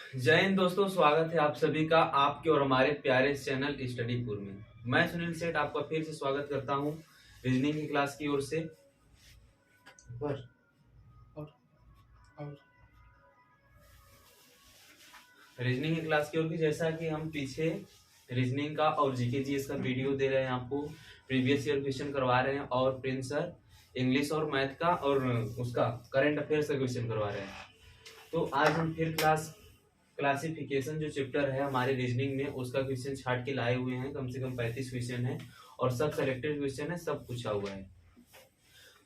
जय हिंद दोस्तों, स्वागत है आप सभी का आपके और हमारे प्यारे चैनल स्टडीपुर में। मैं सुनील सेठ आपका फिर से स्वागत करता हूं रीजनिंग की क्लास की ओर से। पर और रीजनिंग की क्लास की ओर की जैसा कि हम पीछे रीजनिंग का और जीके जीएस का वीडियो दे रहे हैं, आपको प्रीवियस ईयर क्वेश्चन करवा रहे हैं और प्रिंस सर इंग्लिश और मैथ का और उसका करंट अफेयर्स का क्वेश्चन करवा रहे हैं। तो आज हम फिर क्लासिफिकेशन जो चैप्टर है हमारे रीजनिंग में उसका क्वेश्चन छाट के लाए हुए हैं। कम से कम 35 क्वेश्चन है और सब सेलेक्टेड क्वेश्चन है, सब पूछा हुआ है।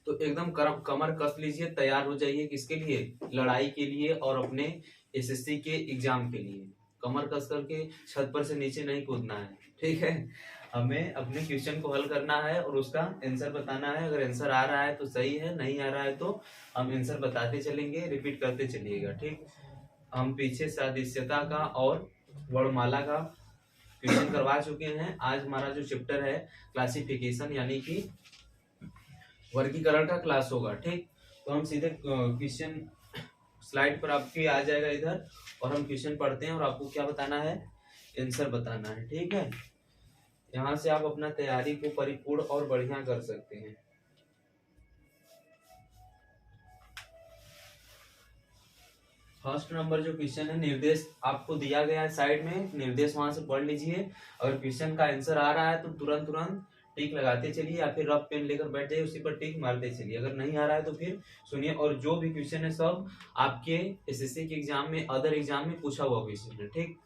तो एकदम कमर कस लीजिए, तैयार हो जाइए। किसके लिए? लड़ाई के लिए और अपने एसएससी के एग्जाम के लिए। कमर कस करके छत पर से नीचे नहीं कूदना है, ठीक है। हमें अपने क्वेश्चन को हल करना है और उसका आंसर बताना है। अगर आंसर आ रहा है तो सही है, नहीं आ रहा है तो हम आंसर बताते चलेंगे, रिपीट करते चलिएगा, ठीक। हम पीछे सादृश्यता का और वर्णमाला का क्वेश्चन करवा चुके हैं। आज हमारा जो चैप्टर है क्लासिफिकेशन यानी कि वर्गीकरण का क्लास होगा, ठीक। तो हम सीधे क्वेश्चन स्लाइड पर आपके आ जाएगा इधर और हम क्वेश्चन पढ़ते हैं और आपको क्या बताना है? आंसर बताना है, ठीक है। यहाँ से आप अपना तैयारी को परिपूर्ण और बढ़िया कर सकते हैं। फर्स्ट नंबर जो क्वेश्चन है, निर्देश आपको दिया गया है साइड में, निर्देश वहां से पढ़ लीजिए। अगर क्वेश्चन का आंसर आ रहा है तो तुरंत तुरंत टिक लगाते चलिए या फिर रफ पेन लेकर बैठ जाइए, उसी पर टिक मारते चलिए। अगर नहीं आ रहा है तो फिर सुनिए। और जो भी क्वेश्चन है सब आपके एसएससी के एग्जाम में, अदर एग्जाम में पूछा हुआ क्वेश्चन है, ठीक।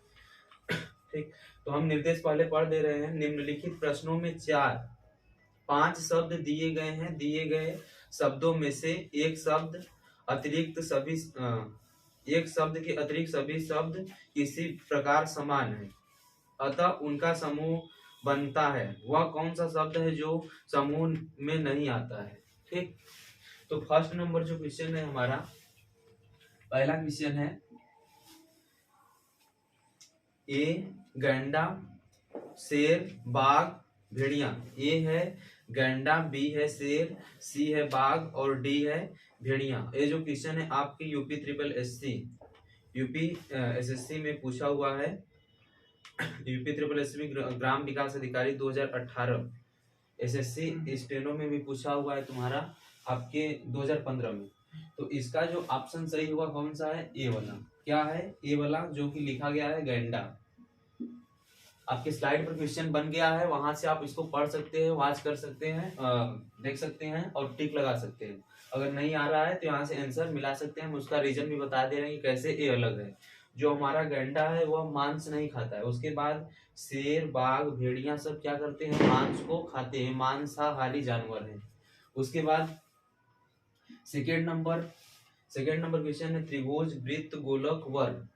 ठीक, तो हम निर्देश पहले पढ़ दे रहे हैं। निम्नलिखित प्रश्नों में 5 शब्द दिए गए हैं। दिए गए शब्दों में से एक शब्द अतिरिक्त सभी एक शब्द के अतिरिक्त सभी शब्द किसी प्रकार समान है, अतः उनका समूह बनता है। वह कौन सा शब्द है जो समूह में नहीं आता है, ठीक। तो फर्स्ट नंबर जो क्वेश्चन है हमारा, पहला क्वेश्चन है ए गैंडा, शेर, बाघ, भेड़िया। ए है गैंडा, बी है शेर, सी है बाघ और डी है भेड़िया। ये जो क्वेश्चन है आपके यूपी एसएससी में पूछा हुआ है। यूपी ट्रिपल एस में ग्राम विकास अधिकारी 2018 एसएससी स्टेनो में भी पूछा हुआ है तुम्हारा आपके 2015 में। तो इसका जो ऑप्शन सही होगा कौन सा है? ए वाला। क्या है? ए वाला, जो कि लिखा गया है गैंडा। आपके स्लाइड पर क्वेश्चन बन गया है, वहां से आप इसको पढ़ सकते हैं, वॉच कर सकते हैं, देख सकते हैं और टिक लगा सकते हैं। अगर नहीं आ रहा है तो यहाँ से आंसर मिला सकते हैं। हम उसका रीजन भी बता दे रहे हैं कि कैसे ए अलग है। जो हमारा गैंडा है वह मांस नहीं खाता है। उसके बाद शेर, बाघ, भेड़िया सब क्या करते हैं? मांस को खाते हैं, मांसाहारी जानवर हैं। उसके बाद सेकेंड नंबर क्वेश्चन है त्रिभुज, वृत्त, गोलक, वर्ग।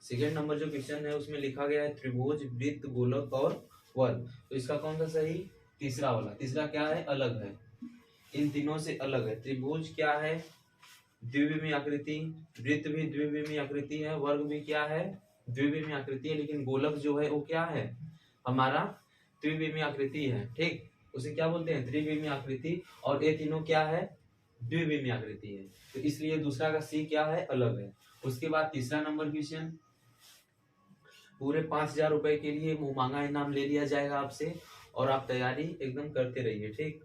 सेकेंड नंबर जो क्वेश्चन है उसमें लिखा गया है त्रिभुज, वृत्त, गोलक और वर्ग। तो इसका कौन सा सही? तीसरा वाला। तीसरा क्या है? अलग है, इन तीनों से अलग है। त्रिभुज क्या है? द्विविमीय आकृति। वृत्त भी द्विविमीय आकृति है। वर्ग भी क्या है? द्विविमीय आकृति है। लेकिन गोलक जो है वो क्या है? हमारा त्रिविमीय आकृति है, ठीक। उसे क्या बोलते हैं? त्रिविमीय आकृति। और ये तीनों क्या है? द्विविमीय आकृति है। तो इसलिए दूसरा का सी क्या है? अलग है। उसके बाद तीसरा नंबर क्वेश्चन, पूरे 5,000 रुपए के लिए मुंह मांगा इनाम ले लिया जाएगा आपसे और आप तैयारी एकदम करते रहिए, ठीक।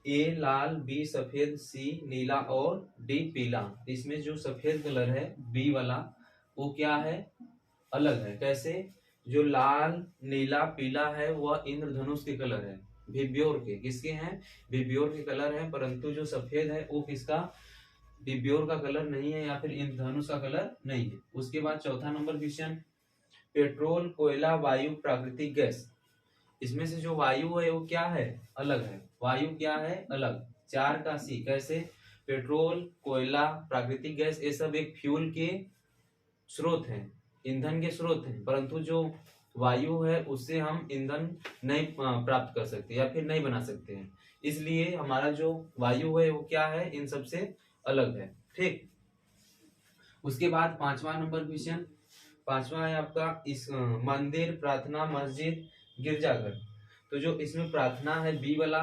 ए लाल, बी सफेद, सी नीला और डी पीला। इसमें जो सफेद कलर है बी वाला वो क्या है? अलग है। कैसे? जो लाल, नीला, पीला है वह इंद्रधनुष के कलर है, भिब्योर के। किसके हैं? भिब्योर के कलर है। परंतु जो सफेद है वो किसका? भिब्योर का कलर नहीं है या फिर इंद्रधनुष का कलर नहीं है। उसके बाद चौथा नंबर क्वेश्चन, पेट्रोल, कोयला, वायु, प्राकृतिक गैस। इसमें से जो वायु है वो क्या है? अलग है। वायु क्या है? अलग। 4 का सी। कैसे? पेट्रोल, कोयला, प्राकृतिक गैस ये सब एक फ्यूल के स्रोत हैं, ईंधन के स्रोत हैं। परंतु जो वायु है उससे हम ईंधन नहीं प्राप्त कर सकते या फिर नहीं बना सकते हैं। इसलिए हमारा जो वायु है वो क्या है? इन सबसे अलग है, ठीक। उसके बाद पांचवा नंबर क्वेश्चन, पांचवा है आपका इस मंदिर, प्रार्थना, मस्जिद, गिरजाघर। तो जो इसमें प्रार्थना है बी वाला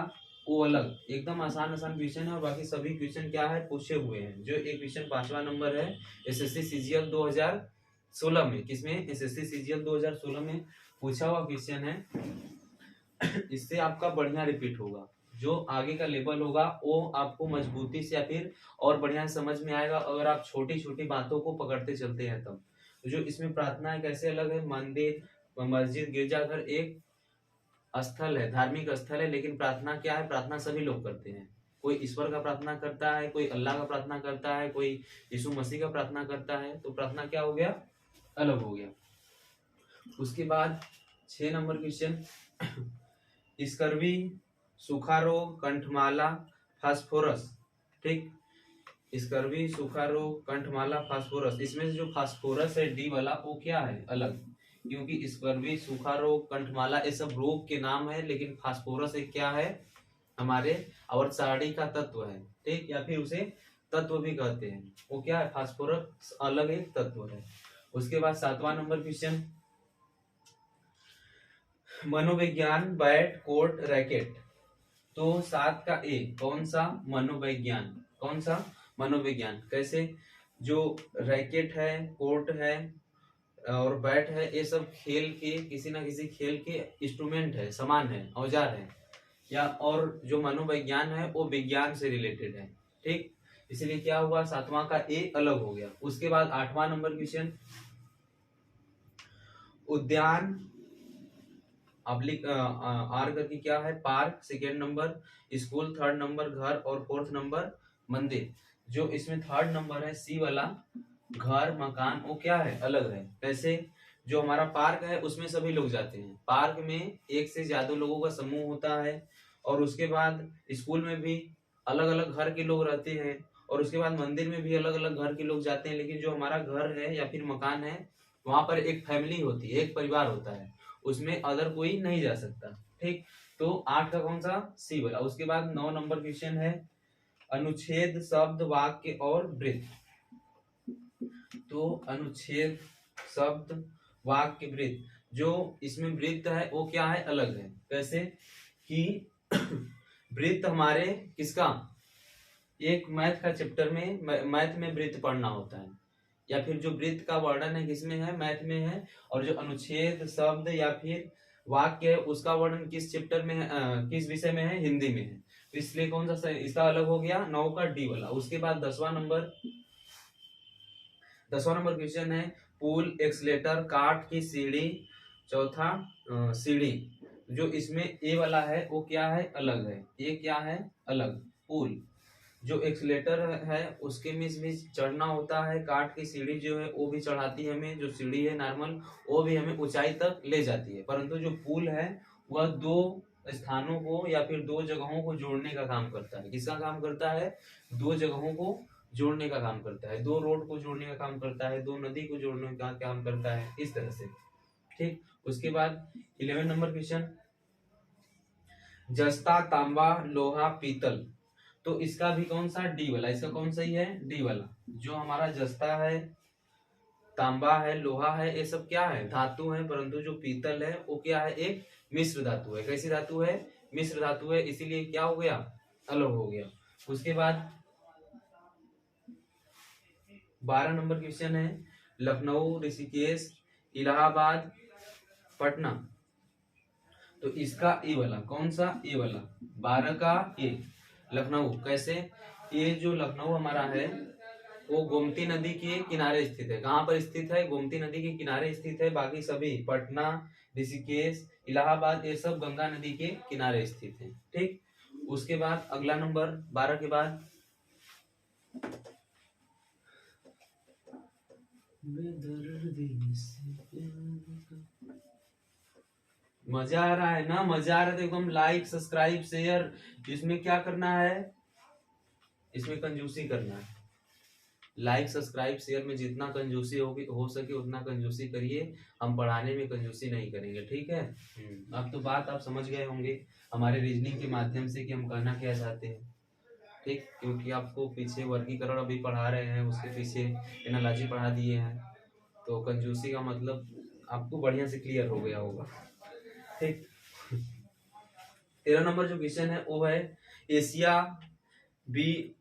वो अलग, एकदम आसान आसान क्वेश्चन है और बाकी सभी क्वेश्चन क्या है? पूछे हुए हैं। जो एक क्वेश्चन पांचवा नंबर है एसएससी सीजीएल 2000 2016 में, किसमें, एसएससी सीजीएल 2016 में पूछा हुआ क्वेश्चन है। इससे आपका बढ़िया रिपीट होगा, जो आगे का लेवल होगा वो आपको मजबूती से या फिर और बढ़िया समझ में आएगा अगर आप छोटी छोटी बातों को पकड़ते चलते हैं तब। तो जो इसमें प्रार्थना है कैसे अलग है, मंदिर, मस्जिद, गिरजाघर एक स्थल है, धार्मिक स्थल है, लेकिन प्रार्थना क्या है, प्रार्थना सभी लोग करते हैं। कोई ईश्वर का प्रार्थना करता है, कोई अल्लाह का प्रार्थना करता है, कोई यीशु मसीह का प्रार्थना करता है, तो प्रार्थना क्या हो गया, अलग हो गया। उसके बाद 6 नंबर क्वेश्चन, स्कर्वी, सूखा रोग, कंठमाला, फास्फोरस। ठीक, स्कर्वी, सूखा रोग, कंठमाला, फास्फोरस, इसमें से जो फास्फोरस है डी वाला वो क्या है, अलग, क्योंकि स्कर्वी, सूखा रोग, कंठमाला ये सब रोग के नाम है, लेकिन फास्फोरस एक क्या है, हमारे अवर्साड़ी का तत्व है। ठीक, या फिर उसे तत्व भी कहते हैं, वो क्या है, फास्फोरस अलग एक तत्व है। उसके बाद 7वां नंबर क्वेश्चन, मनोविज्ञान, बैट, कोर्ट, रैकेट। तो 7 का ए कौन सा, मनोविज्ञान, कौन सा, मनोविज्ञान। कैसे, जो रैकेट है, कोर्ट है और बैट है, ये सब खेल के, किसी ना किसी खेल के इंस्ट्रूमेंट है, सामान है, औजार है, या और जो मनोविज्ञान है वो विज्ञान से रिलेटेड है। ठीक, इसलिए क्या हुआ, 7वां का ए अलग हो गया। उसके बाद 8वां नंबर क्वेश्चन, उद्यान, अब्लिक आर करके क्या है, park, second number school, third number घर और फोर्थ नंबर मंदिर। जो इसमें थर्ड नंबर है सी वाला, घर, मकान, वो क्या है, अलग है। कैसे, जो हमारा पार्क है उसमें सभी लोग जाते हैं, पार्क में एक से ज्यादा लोगों का समूह होता है, और उसके बाद स्कूल में भी अलग अलग घर के लोग रहते हैं, और उसके बाद मंदिर में भी अलग अलग घर के लोग जाते हैं। लेकिन जो हमारा घर है या फिर मकान है, वहां पर एक फैमिली होती है, एक परिवार होता है, उसमें अदर कोई नहीं जा सकता। ठीक, तो 8 का कौन सा, सी वाला। उसके बाद 9 नंबर क्वेश्चन है, अनुच्छेद, शब्द, वाक्य और वृत्त। तो अनुच्छेद, शब्द, वाक्य, वृत्त, जो इसमें वृत्त है वो क्या है, अलग है। कैसे कि वृत्त हमारे किसका, एक मैथ का चैप्टर में, मैथ में वृत्त पढ़ना होता है, या फिर जो वृत्त का वर्णन है किसमें है, मैथ में है, और जो अनुच्छेद, शब्द या फिर वाक्य है उसका वर्णन किस चैप्टर में है, किस विषय में है, हिंदी में है। तो इसलिए कौन सा इसका अलग हो गया, 9 का डी वाला। उसके बाद 10वां नंबर क्वेश्चन है, पुल, एक्सलेटर, काठ की सीढ़ी, चौथा सीढ़ी। जो इसमें ए वाला है वो क्या है, अलग है, ये क्या है, अलग। पुल, जो एक्सलेटर है उसके में भी चढ़ना होता है, काठ की सीढ़ी जो है वो भी चढ़ाती है हमें, जो सीढ़ी है नॉर्मल वो भी हमें ऊंचाई तक ले जाती है, परंतु जो पुल है वह 2 स्थानों को या फिर 2 जगहों को जोड़ने का काम करता है। किसका काम करता है, 2 जगहों को जोड़ने का काम करता है, 2 रोड को जोड़ने का काम करता है, 2 नदी को जोड़ने का काम करता है, इस तरह से। ठीक, उसके बाद 11 नंबर क्वेश्चन, जस्ता, तांबा, लोहा, पीतल। तो इसका भी कौन सा, डी वाला। इसका कौन सा ही है, डी वाला। जो हमारा जस्ता है, तांबा है, लोहा है, ये सब क्या है, धातु है, परंतु जो पीतल है वो क्या है, एक मिश्र धातु है। कैसी धातु है, मिश्र धातु है, इसीलिए क्या हो गया, अलग हो गया। उसके बाद 12 नंबर क्वेश्चन है, लखनऊ, ऋषिकेश, इलाहाबाद, पटना। तो इसका ए वाला, कौन सा, ए वाला, 12 का ए, लखनऊ। कैसे, ये जो लखनऊ हमारा है वो गोमती नदी के किनारे स्थित है। कहाँ पर स्थित है, गोमती नदी के किनारे स्थित है। बाकी सभी पटना, ऋषिकेश, इलाहाबाद ये सब गंगा नदी के किनारे स्थित है। ठीक, उसके बाद अगला नंबर 12 के बाद, मजा आ रहा है ना, मजा आ रहा है तो एकदम लाइक, सब्सक्राइब, शेयर। इसमें क्या करना है, इसमें कंजूसी करना है। लाइक, सब्सक्राइब, शेयर में जितना कंजूसी होगी हो सके उतना कंजूसी करिए, हम पढ़ाने में कंजूसी नहीं करेंगे। ठीक है, अब तो बात आप समझ गए होंगे हमारे रीजनिंग के माध्यम से कि हम कहना क्या चाहते हैं। ठीक, क्योंकि आपको पीछे वर्गीकरण अभी पढ़ा रहे हैं, उसके पीछे एनालॉजी पढ़ा दिए हैं, तो कंजूसी का मतलब आपको बढ़िया से क्लियर हो गया होगा। ठीक, 13 नंबर जो क्वेश्चन है वो है, एशिया, बी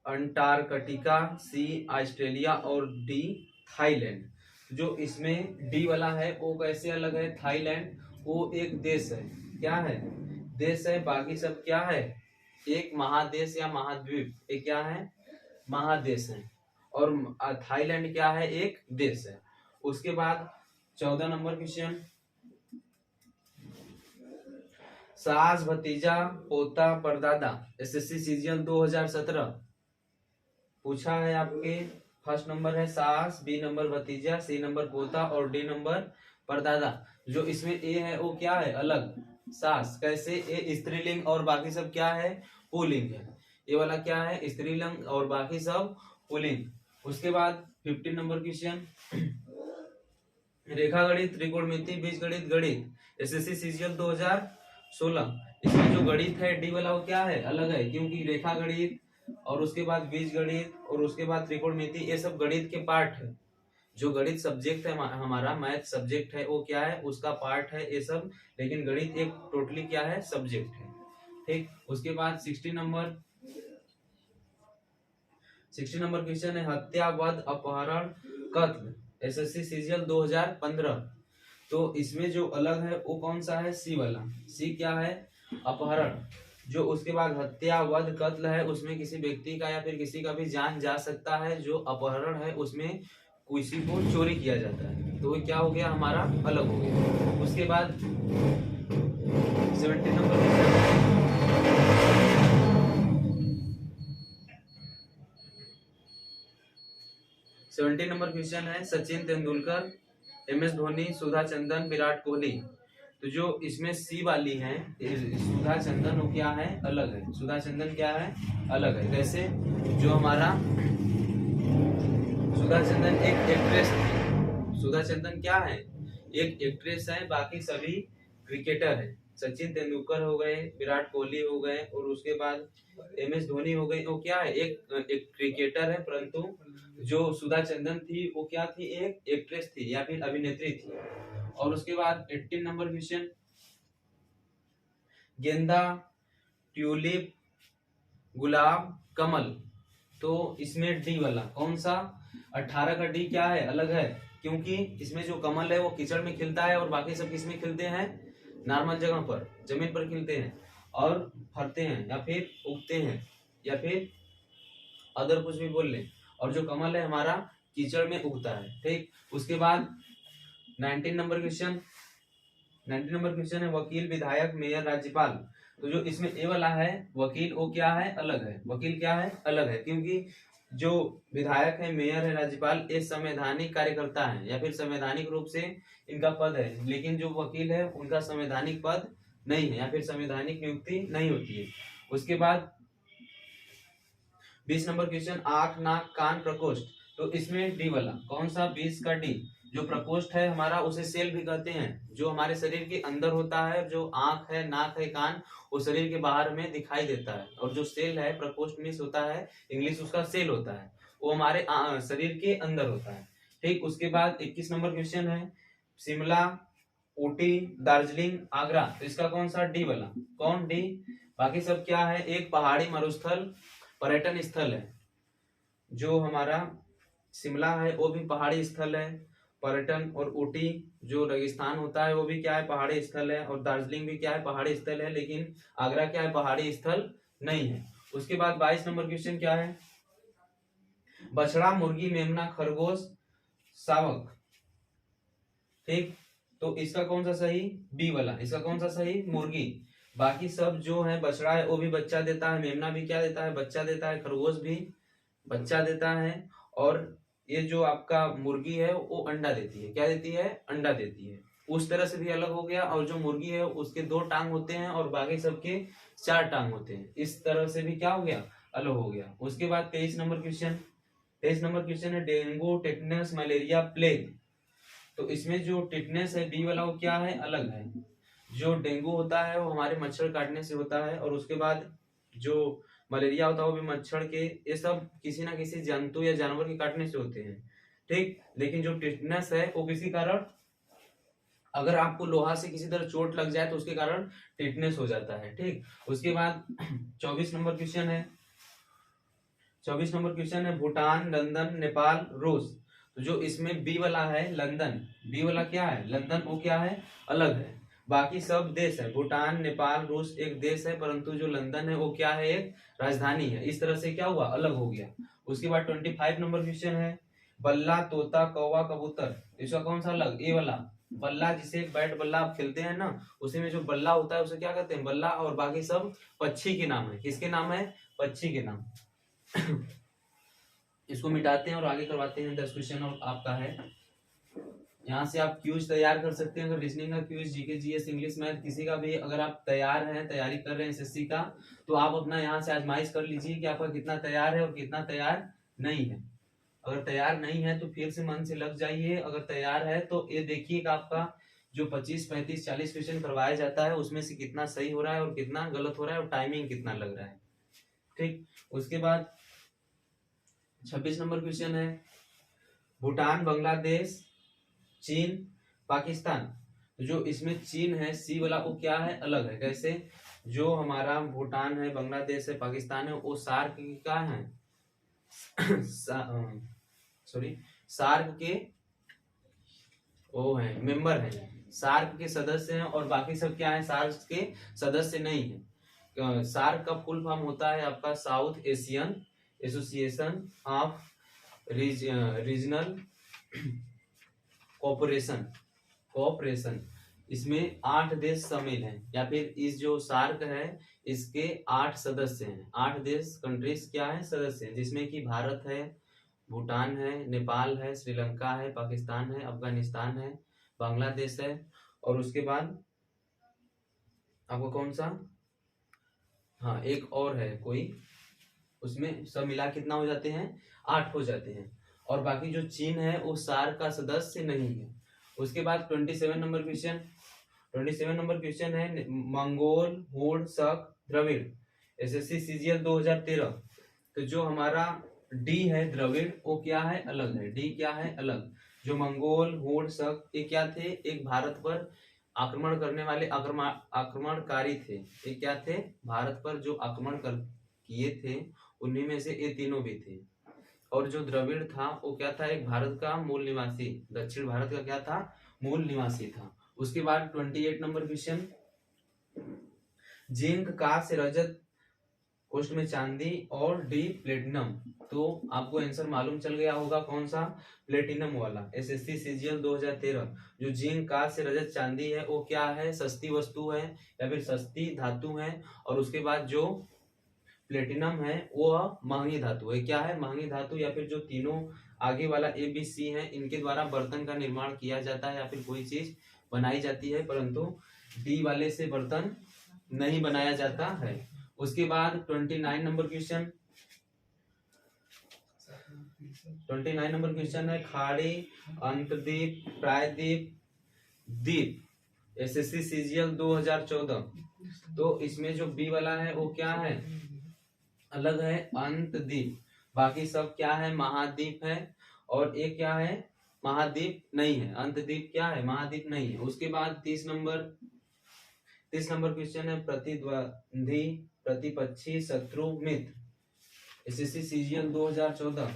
अंटार्कटिका, सी ऑस्ट्रेलिया और डी थाईलैंड। जो इसमें डी वाला है वो कैसे अलग है? थाईलैंड वो एक देश है, क्या है? देश है। बाकी सब क्या है? एक महादेश या महाद्वीप, ये क्या है? महादेश है। और थाईलैंड क्या है? एक देश है। उसके बाद 14 नंबर क्वेश्चन, सास भतीजा पोता परदादा, एसएससी सीजीएल 2017 पूछा है आपके। फर्स्ट नंबर है सास, बी नंबर भतीजा, सी नंबर पोता और डी नंबर परदादा। जो इसमें ए है वो क्या है? अलग। सास कैसे? ए स्त्रीलिंग और बाकी सब क्या है? पुल्लिंग है। ये वाला क्या है? स्त्रीलिंग और बाकी सब पुल्लिंग। उसके बाद 15 नंबर क्वेश्चन, रेखा गणित, त्रिकोणमिति, बीजगणित, गणित, एसएससी सीजीएल 2016। इसमें जो गणित है डी वाला वो क्या है? अलग है, क्योंकि रेखा गणित और उसके बाद बीज गणित और उसके बाद त्रिकोणमिति ये सब गणित के पार्ट है। जो गणित सब्जेक्ट है हमारा, मैथ सब्जेक्ट है, वो क्या है? उसका पार्ट है ये सब। लेकिन गणित एक टोटली क्या है? सब्जेक्ट है। ठीक। उसके बाद 60 नंबर क्वेश्चन है, हत्या, वध, अपहरण, कत्ल, एसएससी सीजीएल 2015। तो इसमें जो अलग है वो कौन सा है? सी वाला। सी क्या है? अपहरण। जो उसके बाद हत्या, वध, कत्ल है उसमें किसी व्यक्ति का या फिर किसी का भी जान जा सकता है। जो अपहरण है उसमें किसी को चोरी किया जाता है। तो वो क्या हो गया? हमारा अलग हो गया। उसके बाद 70 नंबर क्वेश्चन, 70 नंबर क्वेश्चन है, सचिन तेंदुलकर, एमएस धोनी, सुधा चंदन, विराट कोहली। तो जो इसमें सी वाली है सुधा चंदन वो क्या है? अलग है। सुधा चंदन क्या है? अलग है। कैसे? जो हमारा सुधा चंदन एक एक्ट्रेस थी। सुधा चंदन क्या है? एक एक्ट्रेस है। बाकी सभी क्रिकेटर है। सचिन तेंदुलकर हो गए, विराट कोहली हो गए और उसके बाद एमएस धोनी हो गई। वो क्या है? एक क्रिकेटर है। परंतु जो सुधा चंदन थी वो क्या थी? एक एक्ट्रेस थी या फिर अभिनेत्री थी। और उसके बाद 18 नंबर क्वेश्चन, गेंदा, ट्यूलिप, गुलाब, कमल। तो इसमें डी वाला कौन सा? 18 का डी क्या है? अलग है, क्योंकि इसमें जो कमल है वो कीचड़ में खिलता है और बाकी सब किसमें खिलते हैं? नॉर्मल जगह पर, जमीन पर खिलते हैं और फरते हैं या फिर उगते हैं या फिर अदर कुछ भी बोल लें। और जो कमल है हमारा कीचड़ में उगता है। ठीक। उसके बाद 19 नंबर क्वेश्चन, 19 नंबर क्वेश्चन है, वकील, विधायक, मेयर, राज्यपाल। तो जो इसमें ए वाला है वकील वो क्या है? अलग है। वकील क्या है? अलग है, क्योंकि जो विधायक है, मेयर है, राज्यपाल ये संवैधानिक कार्यकर्ता है या फिर संवैधानिक रूप से इनका पद है। लेकिन जो वकील है उनका संवैधानिक पद नहीं है या फिर संवैधानिक नियुक्ति नहीं होती है। उसके बाद 20 नंबर क्वेश्चन, आंख, नाक, कान, प्रकोष्ठ। तो इसमें डी वाला कौन सा? 20 का डी। जो प्रकोष्ठ है हमारा उसे सेल भी कहते हैं। जो हमारे शरीर के अंदर होता है। जो आंख है, नाक है, कान वो शरीर के बाहर में दिखाई देता है। और जो सेल है, प्रकोष्ठ मीन्स होता है इंग्लिश उसका सेल होता है, वो हमारे शरीर के अंदर होता है। ठीक। उसके बाद 21 नंबर क्वेश्चन है, शिमला, ऊटी, दार्जिलिंग, आगरा। तो इसका कौन सा? डी वाला। कौन? डी। बाकी सब क्या है? एक पहाड़ी मरुस्थल पर्यटन स्थल है। जो हमारा शिमला है वो भी पहाड़ी स्थल है पर्यटन, और ऊटी जो रेगिस्तान होता है वो भी क्या है? पहाड़ी स्थल है। और दार्जिलिंग भी क्या है? पहाड़ी स्थल है। लेकिन आगरा क्या है? पहाड़ी स्थल नहीं है। उसके बाद 22 नंबर क्वेश्चन क्या है, बछड़ा, मुर्गी, मेमना, खरगोश, शावक। ठीक। तो इसका कौन सा सही? बी वाला। इसका कौन सा सही? मुर्गी। बाकी सब जो है, बछड़ा है वो भी बच्चा देता है, मेमना भी क्या देता है? बच्चा देता है, खरगोश भी बच्चा देता है, और ये जो आपका मुर्गी है वो अंडा देती है। क्या देती है? अंडा देती है। उस तरह से भी अलग हो गया। और जो मुर्गी है उसके 2 टांग होते हैं और बाकी सबके 4 टांग होते हैं। इस तरह से भी क्या हो गया? अलग हो गया। उसके बाद 23 नंबर क्वेश्चन, 23 नंबर क्वेश्चन है, डेंगू, टेटनस, मलेरिया, प्लेग। तो इसमें जो टिटनेस है बी वाला वो क्या है? अलग है। जो डेंगू होता है वो हमारे मच्छर काटने से होता है, और उसके बाद जो मलेरिया होता है वो भी मच्छर के, ये सब किसी ना किसी जंतु या जानवर के काटने से होते हैं। ठीक। लेकिन जो टिटनेस है वो किसी कारण, अगर आपको लोहा से किसी तरह चोट लग जाए तो उसके कारण टिटनेस हो जाता है। ठीक। उसके बाद 24 नंबर क्वेश्चन है, 24 नंबर क्वेश्चन है, भूटान, लंदन, नेपाल, रूस। तो जो इसमें बी वाला है लंदन, बी वाला क्या है लंदन, वो क्या है अलग है। बाकी सब देश है, भूटान, नेपाल, रूस एक देश है, परंतु जो लंदन है वो क्या है एक राजधानी है। इस तरह से क्या हुआ अलग हो गया। उसके बाद 25 नंबर क्वेश्चन है, बल्ला, तोता, कौवा, कबूतर, इसका कौन सा अलग, ए वाला बल्ला, जिसे बैट बल्ला आप खेलते हैं ना, उसी में जो बल्ला होता है उसे क्या कहते हैं बल्ला, और बाकी सब पक्षी के नाम है। किसके नाम है, पक्षी के नाम। इसको मिटाते हैं और आगे करवाते हैं 10 क्वेश्चन और आपका है। यहाँ से आप क्यूज तैयार कर सकते हैं, अगर रीजनिंग का Qs, GK, GS, English, math किसी का भी अगर आप तैयार हैं, तैयारी कर रहे हैं एसएससी का, तो आप अपना यहाँ से आजमाइश कर लीजिए कि आपका कितना तैयार है और कितना तैयार नहीं है। अगर तैयार नहीं है तो फिर से मन से लग जाइए, अगर तैयार है तो ये देखिए कि आपका जो 25, 35, 40 क्वेश्चन करवाया जाता है उसमें से कितना सही हो रहा है और कितना गलत हो रहा है और टाइमिंग कितना लग रहा है। ठीक, उसके बाद 26 नंबर क्वेश्चन है, भूटान, बांग्लादेश, चीन, पाकिस्तान। तो जो इसमें चीन है सी वाला वो क्या है अलग है। कैसे, जो हमारा भूटान है, बांग्लादेश है, पाकिस्तान है, वो सार्क का है सॉरी सार्क के वो है मेंबर है, सार्क के सदस्य हैं, और बाकी सब क्या है सार्क के सदस्य नहीं है। सार्क का फुल फॉर्म होता है आपका south Asian association of regional cooperation. इसमें 8 देश शामिल हैं, या फिर इस जो सार्क है इसके 8 सदस्य हैं, 8 देश कंट्रीज क्या है सदस्य हैं, जिसमें कि भारत है, भूटान है, नेपाल है, श्रीलंका है, पाकिस्तान है, अफगानिस्तान है, बांग्लादेश है, और उसके बाद आपको कौन सा, हाँ एक और है कोई, उसमें सब मिला कितना हो जाते हैं 8 हो जाते हैं। और बाकी जो चीन है वो सार्क का सदस्य नहीं है। उसके बाद 27 नंबर क्वेश्चन, 27 नंबर क्वेश्चन है, मंगोल, हुड, शक, द्रविड़, एसएससी सीजीएल 2013। तो जो हमारा डी है द्रविड़ वो क्या है अलग है, डी क्या है अलग। जो मंगोल, हुड, शक ये क्या थे, एक भारत पर आक्रमण करने वाले आक्रमणकारी थे। ये क्या थे, भारत पर जो आक्रमण किए थे उन्हीं में से ये तीनों भी थे। और जो द्रविड़ था वो क्या था, एक भारत का मूल निवासी, दक्षिण भारत का क्या था मूल निवासी था। उसके बाद 28 नंबर क्वेश्चन, जिंक, कांस्य से रजत, कोष्ठ में चांदी और डी प्लेटिनम। तो आपको आंसर मालूम चल गया होगा कौन सा, प्लेटिनम वाला। SSC CGL 2013। जो जिंक, कांस्य से रजत, चांदी है वो क्या है सस्ती वस्तु है या फिर सस्ती धातु है, और उसके बाद जो प्लेटिनम है वो महंगी धातु है। क्या है महंगी धातु, या फिर जो तीनों आगे वाला ए बी सी है इनके द्वारा बर्तन का निर्माण किया जाता है या फिर कोई चीज बनाई जाती है, परंतु डी वाले से बर्तन नहीं बनाया जाता है। उसके बाद 29 नंबर क्वेश्चन, 29 नंबर क्वेश्चन है, खाड़ी, अंतद्वीप, प्रायद्वीप, द्वीप, एसएससी सीजीएल 2014। तो इसमें जो बी वाला है वो क्या है अलग है, अंतद्वीप। बाकी सब क्या है महाद्वीप है, और एक क्या है महाद्वीप नहीं है, अंतद्वीप क्या है महाद्वीप नहीं है। उसके बाद 30 नंबर क्वेश्चन है, प्रतिद्वंदी, प्रतिपक्षी, शत्रु, मित्र, एसएससी सीजीएल 2014।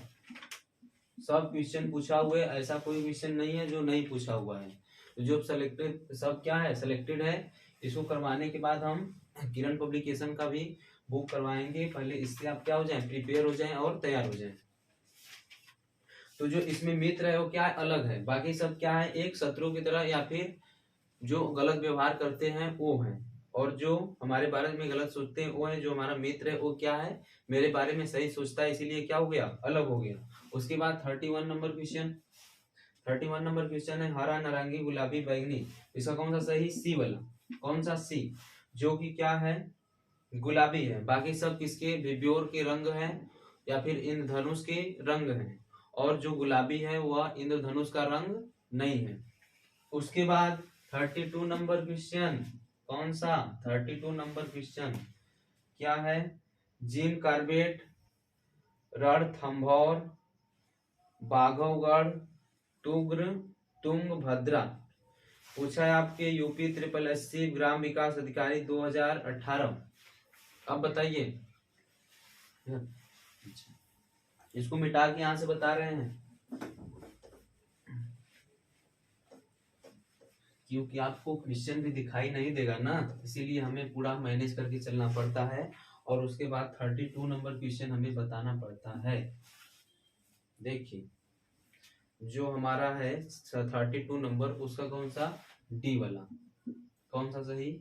सब क्वेश्चन पूछा हुआ है, ऐसा कोई क्वेश्चन नहीं है जो नहीं पूछा हुआ है। तो जो सिलेक्टेड सब क्या है सिलेक्टेड है। इसको करवाने के बाद हम किरण पब्लिकेशन का भी बुक करवाएंगे, पहले इससे आप क्या हो जाएं प्रिपेयर हो जाएं और तैयार हो जाएं। तो जो इसमें मित्र है वो क्या है अलग है, बाकी सब क्या है एक शत्रु की तरह या फिर जो गलत व्यवहार करते हैं वो है, और जो हमारे बारे में गलत सोचते हैं वो है। जो हमारा मित्र है वो क्या है मेरे बारे में सही सोचता है, इसीलिए क्या हो गया अलग हो गया। उसके बाद 31 नंबर क्वेश्चन, 31 नंबर क्वेश्चन है, हरा, नारंगी, गुलाबी, बैंगनी, इसका कौन सा सही सी वाला, कौन सा सी, जो कि क्या है गुलाबी है। बाकी सब किसके विब्योर के रंग है या फिर इंद्रधनुष के रंग है, और जो गुलाबी है वह इंद्रधनुष का रंग नहीं है। उसके बाद 32 नंबर क्वेश्चन, कौन सा 32 नंबर क्वेश्चन क्या है, जिंक कार्बेट, रणथंभौर, बाघवगढ़, तुग्र, तुंगभद्रा। पूछा है आपके यूपी SSSC ग्राम विकास अधिकारी 2018। अब बताइए, इसको मिटा के यहां से बता रहे हैं क्योंकि आपको क्वेश्चन भी दिखाई नहीं देगा ना, इसीलिए हमें पूरा मैनेज करके चलना पड़ता है। और उसके बाद 32 नंबर क्वेश्चन हमें बताना पड़ता है। देखिए जो हमारा है 32 नंबर, उसका कौन सा, डी वाला, कौन सा सही,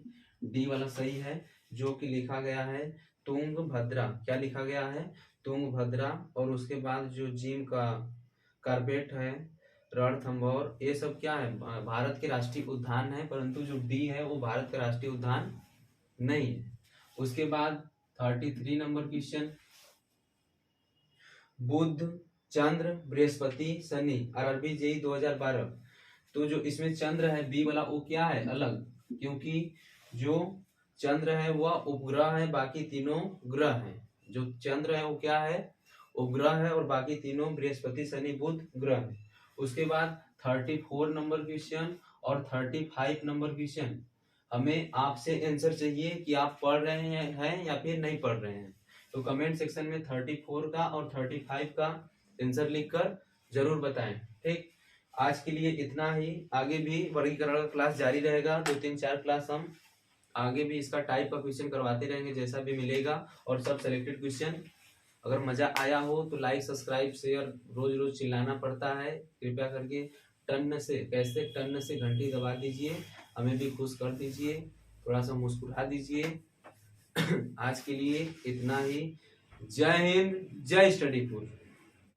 डी वाला सही है। जो कि लिखा गया है तुंगभद्रा, क्या लिखा गया है, तुंगभद्रा। और उसके बाद जो जिम का कार्बेट है, रणथंभौर, ये सब क्या है, भारत के राष्ट्रीय उद्यान है, परंतु जो डी है वो भारत का राष्ट्रीय उद्यान नहीं है। उसके बाद 33 नंबर क्वेश्चन, बुध, चंद्र, बृहस्पति, शनि, आरआरबी जेई 2012। तो जो इसमें चंद्र है बी वाला वो क्या है, अलग, क्योंकि जो चंद्र है वह उपग्रह है, बाकी तीनों ग्रह हैं। जो चंद्र है वो क्या है, उपग्रह है, और बाकी तीनों बृहस्पति, शनि, बुध ग्रह है। उसके बाद 34 नंबर क्वेश्चन और 35 नंबर क्वेश्चन, हमें आपसे आंसर चाहिए कि आप पढ़ रहे हैं या फिर नहीं पढ़ रहे हैं। तो कमेंट सेक्शन में 34 का और 35 का आंसर लिखकर जरूर बताएं। ठीक, आज के लिए इतना ही। आगे भी वर्गीकरण का क्लास जारी रहेगा, 2-3-4 क्लास हम आगे भी इसका टाइप का क्वेश्चन करवाते रहेंगे जैसा भी मिलेगा, और सब सिलेक्टेड क्वेश्चन। अगर मजा आया हो तो लाइक, सब्सक्राइब, शेयर रोज रोज चिल्लाना पड़ता है, कृपया करके टन से, कैसे टन से घंटी दबा दीजिए, हमें भी खुश कर दीजिए, थोड़ा सा मुस्कुरा दीजिए। आज के लिए इतना ही। जय हिंद, जय स्टडी फुल।